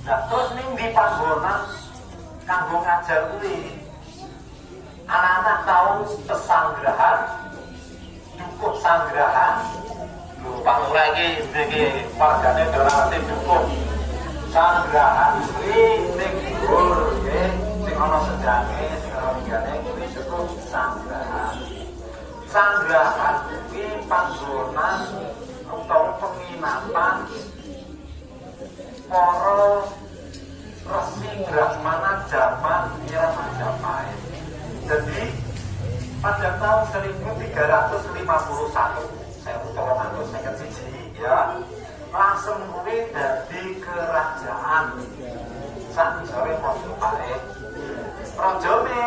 Nah, terus ning di panggonan kanggo ngajar kuwi anak-anak tahu pesanggrahan, cukup sanggrahan. Lho, Pak Lurah iki wargane dorate cukup sanggrahan kuwi ning dhuwur nggih, sing ana sedange, sing ana linggane kuwi cukup sanggrahan. Sanggrahan kuwi panggonan utawa penginapan para Resi Brahmana zaman era Majapahit. Jadi pada tahun 1351, saya ya, langsung kuwi dadi kerajaan sakjroning Majapahit. Rajane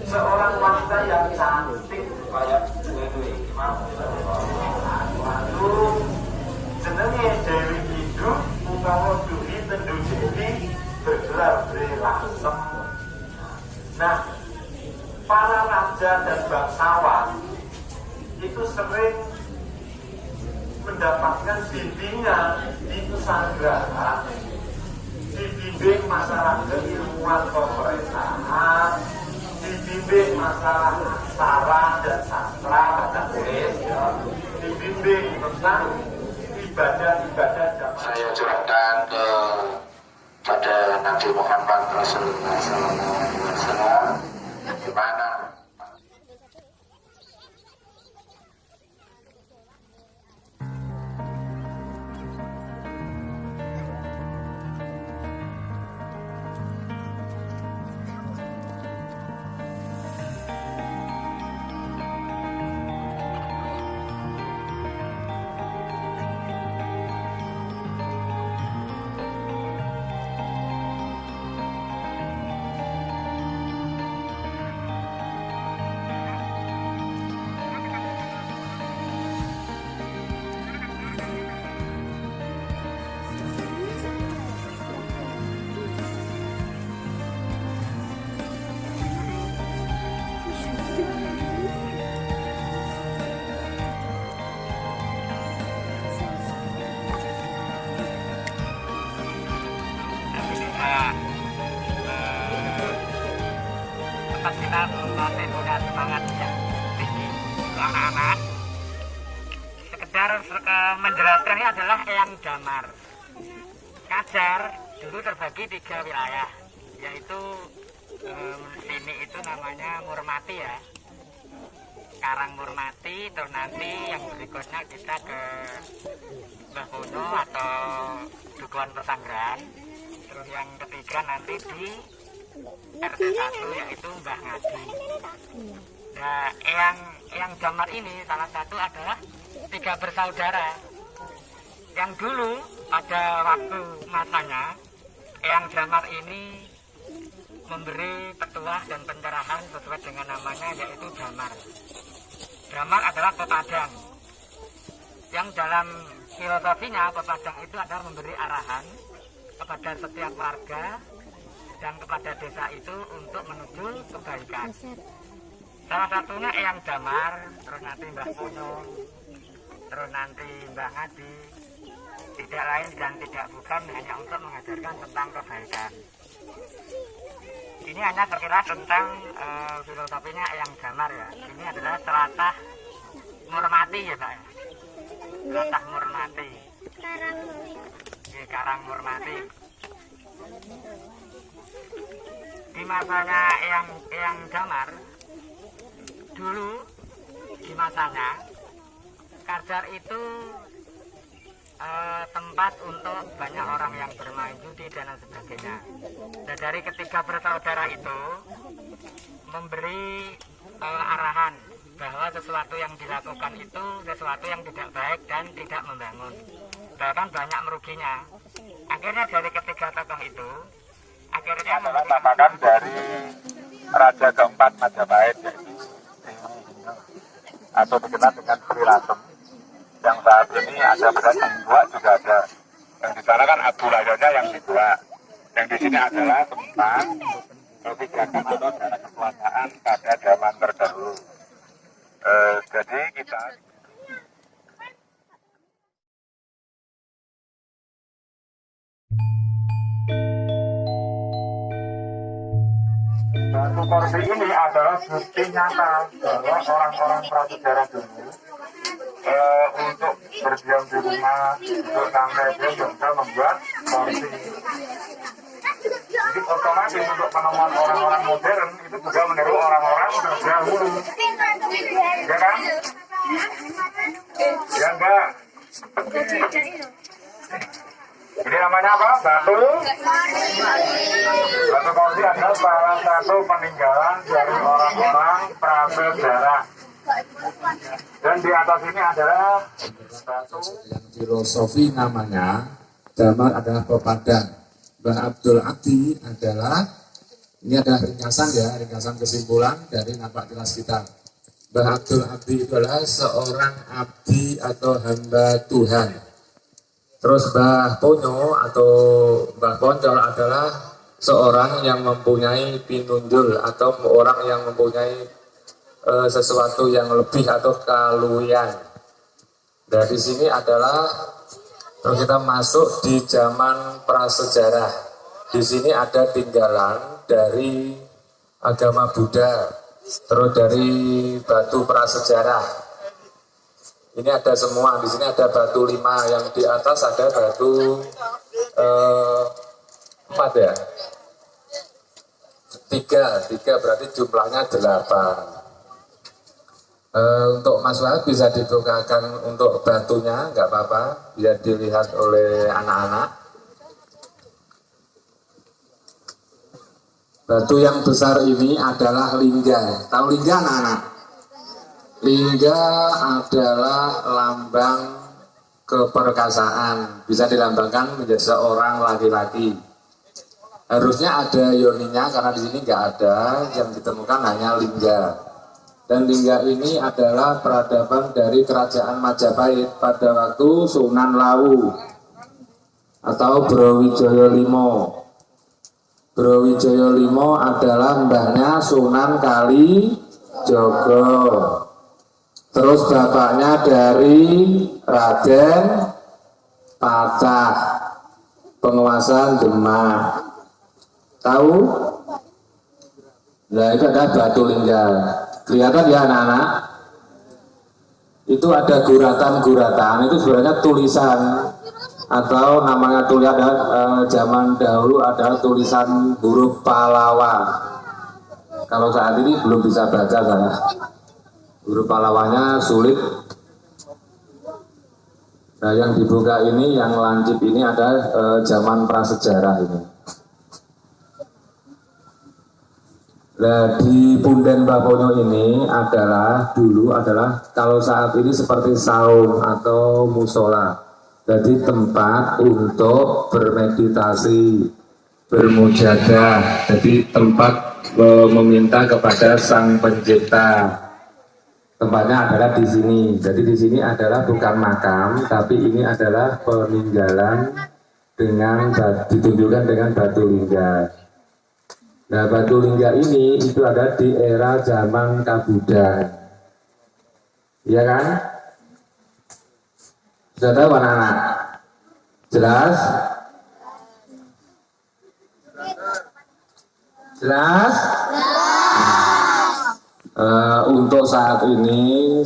seorang wanita yang cantik kayak duwe iki mau. Lalu jenenge Dewi Kidul utawa Dewi Tendu Dewi bergelar Brelasem. Nah, para raja dan bangsawan itu sering mendapatkan bimbingan di Nusantara, dibimbing masalah keilmuan pemerintahan, dibimbing masalah aksara dan sastra bahasa tulis, ya, dibimbing tentang ibadah-ibadah zaman. Saya curahkan kepada Nabi Muhammad Rasulullah SAW, di mana kita masih punya semangat yang tinggi anak-anak. Sekedar menjelaskan ini adalah Eyang Damar. Kajar dulu terbagi 3 wilayah, yaitu sini itu namanya Murmati ya, Karang Murmati. Terus nanti yang berikutnya kita ke Mbah Pono atau Dukuhan Pesanggrahan. Terus yang ketiga nanti di RT 1 yaitu Mbah Ngadi. Nah, Eyang Damar ini salah satu adalah 3 bersaudara yang dulu pada waktu masanya Eyang Damar ini memberi petuah dan pencerahan sesuai dengan namanya, yaitu Damar. Damar adalah pepadang yang dalam filosofinya pepadang itu adalah memberi arahan kepada setiap warga dan kepada desa itu untuk menuju kebaikan. Salah satunya Eyang Damar, terus nanti Mbah Pono, terus nanti Mbah Ngadi. Tidak lain dan tidak bukan hanya untuk mengajarkan tentang kebaikan. Ini hanya sekilas tentang filosofinya Eyang Damar ya. Ini adalah Tlatah Murmati ya Pak. Tlatah Murmati. Karang Murmati. Di masanya Eyang Damar, dulu di masanya Karjar itu tempat untuk banyak orang yang bermain judi dan sebagainya. Dan dari ketiga bersaudara itu memberi arahan bahwa sesuatu yang dilakukan itu sesuatu yang tidak baik dan tidak membangun, bahkan banyak meruginya. Akhirnya dari ketiga tokoh itu akhirnya adalah namakan dari Raja keempat Majapahit, yaitu atau dikenal dengan Brelasem, yang saat ini ada beras yang dua juga ada. Yang di sana kan Abu Layonnya yang kedua. Yang di sini adalah tempat pijakan atau dana kekuasaan pada zaman terdahulu. Jadi kita Batu Korsi ini adalah bukti nyata bahwa orang-orang prasejarah dulu untuk berdiam di rumah, untuk santai dia bisa membuat korsi. Jadi otomatis untuk penemuan orang-orang modern itu juga meniru orang-orang terdahulu, ya kan? Ya enggak? Jadi namanya apa? Batu Korsi adalah salah satu peninggalan dari orang-orang prasejarah. Dan di atas ini adalah batu yang filosofi namanya Damar adalah pepadang. Mbah Abdul Abdi adalah, ini adalah ringkasan ya, ringkasan kesimpulan dari napak tilas kita. Mbah Abdul Abdi itu adalah seorang abdi atau hamba Tuhan. Terus Mbah Ponyo atau Mbah Poncol adalah seorang yang mempunyai pinunjul atau orang yang mempunyai sesuatu yang lebih atau kaluwihan. Nah di sini adalah kalau kita masuk di zaman prasejarah, di sini ada tinggalan dari agama Buddha, terus dari batu prasejarah. Ini ada semua, di sini ada batu 5, yang di atas ada batu 4 ya. 3 berarti jumlahnya 8. Untuk Mas Wahab bisa dibukakan untuk batunya, nggak apa-apa, biar dilihat oleh anak-anak. Batu yang besar ini adalah lingga. Tahu lingga anak-anak? Lingga adalah lambang keperkasaan, bisa dilambangkan menjadi seorang laki-laki. Harusnya ada yoninya, karena di sini nggak ada, yang ditemukan hanya lingga. Dan lingga ini adalah peradaban dari kerajaan Majapahit pada waktu Sunan Lawu atau Brawijaya V. Brawijaya V adalah mbahnya Sunan Kalijogo. Terus bapaknya dari Raden Pacah, penguasa Demak. Tahu? Nah itu adalah batu lingga. Kelihatan ya anak-anak? Itu ada guratan-guratan, itu sebenarnya tulisan atau namanya tulisan zaman dahulu adalah tulisan huruf Pallawa. Kalau saat ini belum bisa baca saya. Huruf Pallawanya sulit. Nah yang dibuka ini, yang lancip ini ada zaman prasejarah ini. Nah, di Punden Mbah Ponyo ini dulu adalah kalau saat ini seperti saung atau musola. Jadi tempat untuk bermeditasi, bermujadah. Jadi tempat meminta kepada Sang Pencipta. Tempatnya adalah di sini. Jadi di sini adalah bukan makam, tapi ini adalah peninggalan dengan ditunjukkan dengan batu lingga. Nah batu lingga ini itu ada di era zaman Kabudan, iya kan? Sudah tahu anak-anak? Jelas? Jelas? Untuk saat ini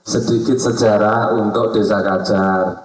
sedikit sejarah untuk Desa Kajar.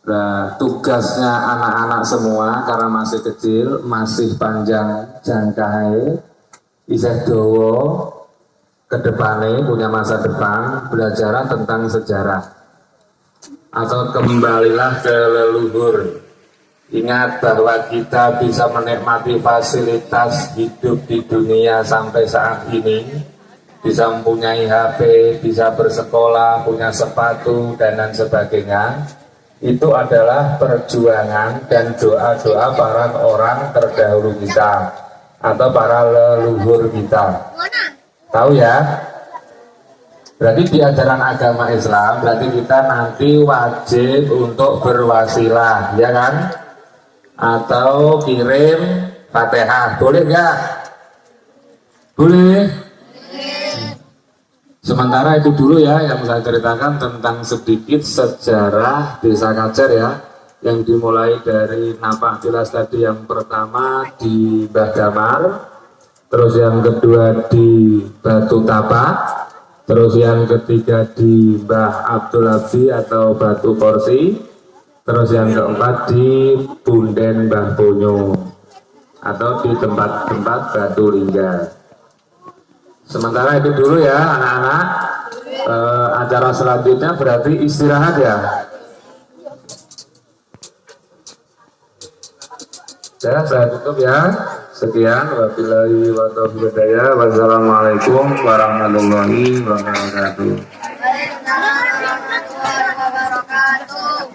Nah, tugasnya anak-anak semua karena masih kecil, masih panjang jangkai, isih dawa, ke depannya punya masa depan, belajar tentang sejarah. Atau kembalilah ke leluhur. Ingat bahwa kita bisa menikmati fasilitas hidup di dunia sampai saat ini. Bisa mempunyai HP, bisa bersekolah, punya sepatu, dan lain sebagainya. Itu adalah perjuangan dan doa-doa para orang terdahulu kita atau para leluhur kita. Tahu ya? Berarti di ajaran agama Islam berarti kita nanti wajib untuk berwasilah, ya kan? Atau kirim Fatihah, boleh nggak? Boleh. Sementara itu dulu ya yang saya ceritakan tentang sedikit sejarah Desa Kajar ya. yang dimulai dari napak tilas tadi, yang pertama di Mbah Damar, terus yang kedua di Batu Tapak, terus yang ketiga di Mbah Abdul Abi atau Batu Korsi, terus yang keempat di Bunden Mbah Punyo atau di tempat-tempat Batu Lingga. Sementara itu dulu ya anak-anak. Acara selanjutnya berarti istirahat ya. Ya, saya tutup ya. Sekian, wabillahi wa taufiq hidayah. Wassalamualaikum warahmatullahi wabarakatuh. Waalaikumsalam warahmatullahi wabarakatuh.